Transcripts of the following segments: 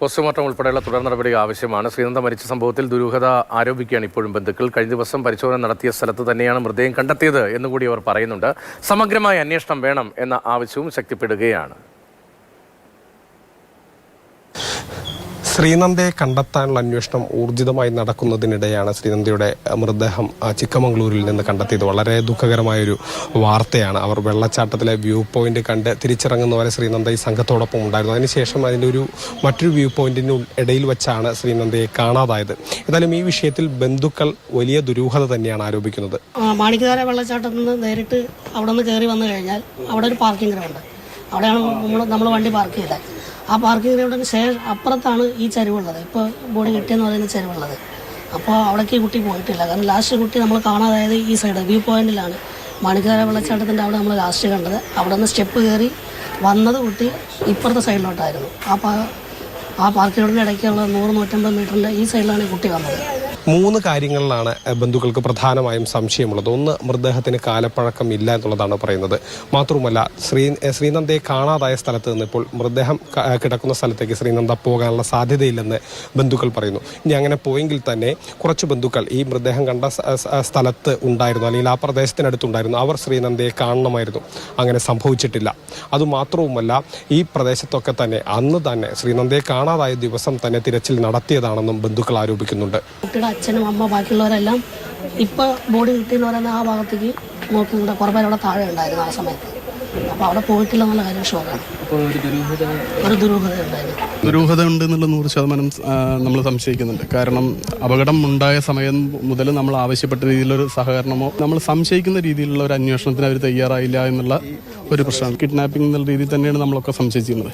Postmortem ഉൾപ്പെടെയുള്ള തുടർ നടപടികൾ ആവശ്യമാണ്. ശ്രീനന്ദ മരിച്ച സംഭവത്തിൽ ദുരൂഹത ആരോപിക്കുകയാണ് ഇപ്പോഴും ബന്ധുക്കൾ. കഴിഞ്ഞ ദിവസം പരിശോധന നടത്തിയ സ്ഥലത്ത് തന്നെയാണ് മൃതദേഹം കണ്ടെത്തിയത് എന്നുകൂടി അവർ പറയുന്നുണ്ട്. സമഗ്രമായ അന്വേഷണം വേണം എന്ന ആവശ്യവും ശക്തിപ്പെടുകയാണ്. ശ്രീനന്ദയെ കണ്ടെത്താനുള്ള അന്വേഷണം ഊർജിതമായി നടക്കുന്നതിനിടെയാണ് ശ്രീനന്ദയുടെ മൃതദേഹം ചിക്കമംഗളൂരിൽ നിന്ന് കണ്ടെത്തിയത്. വളരെ ദുഃഖകരമായൊരു വാർത്തയാണ്. അവർ വെള്ളച്ചാട്ടത്തിലെ വ്യൂ പോയിന്റ് കണ്ട് തിരിച്ചിറങ്ങുന്നവരെ ശ്രീനന്ദ ഈ സംഘത്തോടൊപ്പം ഉണ്ടായിരുന്നു. അതിനുശേഷം അതിൻ്റെ മറ്റൊരു വ്യൂ പോയിന്റിന് ഇടയിൽ വെച്ചാണ് ശ്രീനന്ദയെ കാണാതായത്. ഏതായാലും ഈ വിഷയത്തിൽ ബന്ധുക്കൾ വലിയ ദുരൂഹത തന്നെയാണ് ആരോപിക്കുന്നത്. മാണിക്കതര വെള്ളച്ചാട്ടത്തിൽ നിന്ന് നേരിട്ട് അവിടെ നിന്ന് കയറി വന്നു കഴിഞ്ഞാൽ അവിടെ ഒരു പാർക്കിംഗ് ഗ്രൗണ്ട്, അവിടെയാണ് നമ്മൾ വണ്ടി പാർക്ക് ചെയ്തത്. ആ പാർക്കിംഗ് ഗ്രൗണ്ടിന് ശേഷം അപ്പുറത്താണ് ഈ ചരിവുള്ളത്, ഇപ്പോൾ ബോഡി കിട്ടിയെന്ന് പറയുന്ന ചരിവുള്ളത്. അപ്പോൾ അവിടേക്ക് ഈ കുട്ടി പോയിട്ടില്ല. കാരണം ലാസ്റ്റ് കുട്ടി നമ്മൾ കാണാതായത് ഈ സൈഡ് വ്യൂ പോയിന്റിലാണ്. മാണിക്കതര വെള്ളച്ചാട്ടത്തിൻ്റെ അവിടെ നമ്മൾ ലാസ്റ്റ് കണ്ടത്. അവിടെ നിന്ന് സ്റ്റെപ്പ് കയറി വന്നത് കുട്ടി ഇപ്പുറത്തെ സൈഡിലോട്ടായിരുന്നു. ആ പാർക്കിംഗ് ഗ്രൗണ്ടിൻ്റെ ഇടയ്ക്കുള്ള 100-150 മീറ്ററിൻ്റെ ഈ സൈഡിലാണ് ഈ കുട്ടി വന്നത്. 3 കാര്യങ്ങളിലാണ് ബന്ധുക്കൾക്ക് പ്രധാനമായും സംശയമുള്ളത്. ഒന്ന്, മൃതദേഹത്തിന് കാലപ്പഴക്കം ഇല്ല എന്നുള്ളതാണ് പറയുന്നത്. മാത്രവുമല്ല, ശ്രീനന്ദയെ കാണാതായ സ്ഥലത്ത് നിന്ന് ഇപ്പോൾ മൃതദേഹം കിടക്കുന്ന സ്ഥലത്തേക്ക് ശ്രീനന്ദ പോകാനുള്ള സാധ്യതയില്ലെന്ന് ബന്ധുക്കൾ പറയുന്നു. ഇനി അങ്ങനെ പോയെങ്കിൽ തന്നെ കുറച്ച് ബന്ധുക്കൾ ഈ മൃതദേഹം കണ്ട സ്ഥലത്ത് ഉണ്ടായിരുന്നു, അല്ലെങ്കിൽ ആ പ്രദേശത്തിനടുത്തുണ്ടായിരുന്നു. അവർ ശ്രീനന്ദയെ കാണണമായിരുന്നു. അങ്ങനെ സംഭവിച്ചിട്ടില്ല. അതുമാത്രവുമല്ല, ഈ പ്രദേശത്തൊക്കെ തന്നെ അന്ന് തന്നെ ശ്രീനന്ദയെ കാണാതായ ദിവസം തന്നെ തിരച്ചിൽ നടത്തിയതാണെന്നും ബന്ധുക്കൾ ആരോപിക്കുന്നുണ്ട്. അച്ഛനും അമ്മ ബാക്കിയുള്ളവരെല്ലാം ഇപ്പോൾ ബോഡി കിട്ടിയെന്ന് പറയുന്ന ആ ഭാഗത്തേക്ക് നോക്കിക്കൊണ്ട് കുറേ പേര് അവിടെ താഴെ ഉണ്ടായിരുന്നു ആ സമയത്ത്. അപ്പോൾ അവിടെ പോയിട്ടില്ല എന്നുള്ള കാര്യം ഷോക്കാണ്. ഒരു ദുരൂഹത ഉണ്ട് എന്നുള്ള 100% നമ്മൾ സംശയിക്കുന്നുണ്ട്. കാരണം അപകടം ഉണ്ടായ സമയം മുതൽ നമ്മൾ ആവശ്യപ്പെട്ട രീതിയിലൊരു സഹകരണമോ നമ്മൾ സംശയിക്കുന്ന രീതിയിലുള്ള ഒരു അന്വേഷണത്തിന് അവർ തയ്യാറായില്ല എന്നുള്ള ഒരു പ്രശ്നമാണ്. കിഡ്നാപ്പിംഗ് എന്നുള്ള രീതിയിൽ തന്നെയാണ് നമ്മളൊക്കെ സംശയിച്ചിരുന്നത്.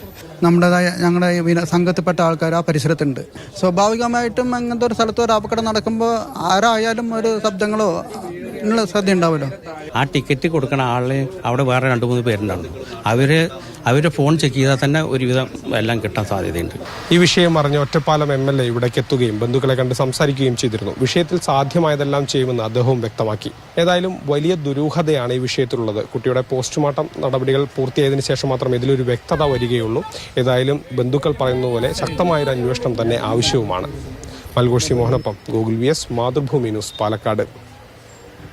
ഞങ്ങളുടെ സംഘത്തിൽപ്പെട്ട ആൾക്കാർ ആ പരിസരത്തുണ്ട്. സ്വാഭാവികമായിട്ടും അങ്ങനത്തെ ഒരു സ്ഥലത്ത് ഒരു അപകടം നടക്കുമ്പോൾ ആരായാലും ഒരു ശബ്ദങ്ങളോ ഉള്ള ശ്രദ്ധ ഉണ്ടാവുമല്ലോ. ആ ടിക്കറ്റ് കൊടുക്കണ ആളിന് അവിടെ വേറെ 2-3 പേരുണ്ടായിരുന്നു. അവരുടെ ഫോൺ ചെക്ക് ചെയ്താൽ തന്നെ ഒരുവിധം എല്ലാം കിട്ടാൻ സാധ്യതയുണ്ട്. ഈ വിഷയം അറിഞ്ഞ് ഒറ്റപ്പാലം MLA ഇവിടേക്ക് എത്തുകയും ബന്ധുക്കളെ കണ്ട് സംസാരിക്കുകയും ചെയ്തിരുന്നു. വിഷയത്തിൽ സാധ്യമായതെല്ലാം ചെയ്യുമെന്ന് അദ്ദേഹവും വ്യക്തമാക്കി. ഏതായാലും വലിയ ദുരൂഹതയാണ് ഈ വിഷയത്തിലുള്ളത്. കുട്ടിയുടെ പോസ്റ്റ്മോർട്ടം നടപടികൾ പൂർത്തിയായതിനു ശേഷം മാത്രം ഇതിലൊരു വ്യക്തത വരികയുള്ളൂ. ഏതായാലും ബന്ധുക്കൾ പറയുന്ന പോലെ ശക്തമായൊരു അന്വേഷണം തന്നെ ആവശ്യവുമാണ്. മൽഘോഷി മോഹനൊപ്പം Google VS Mathrubhumi news, Palakkad.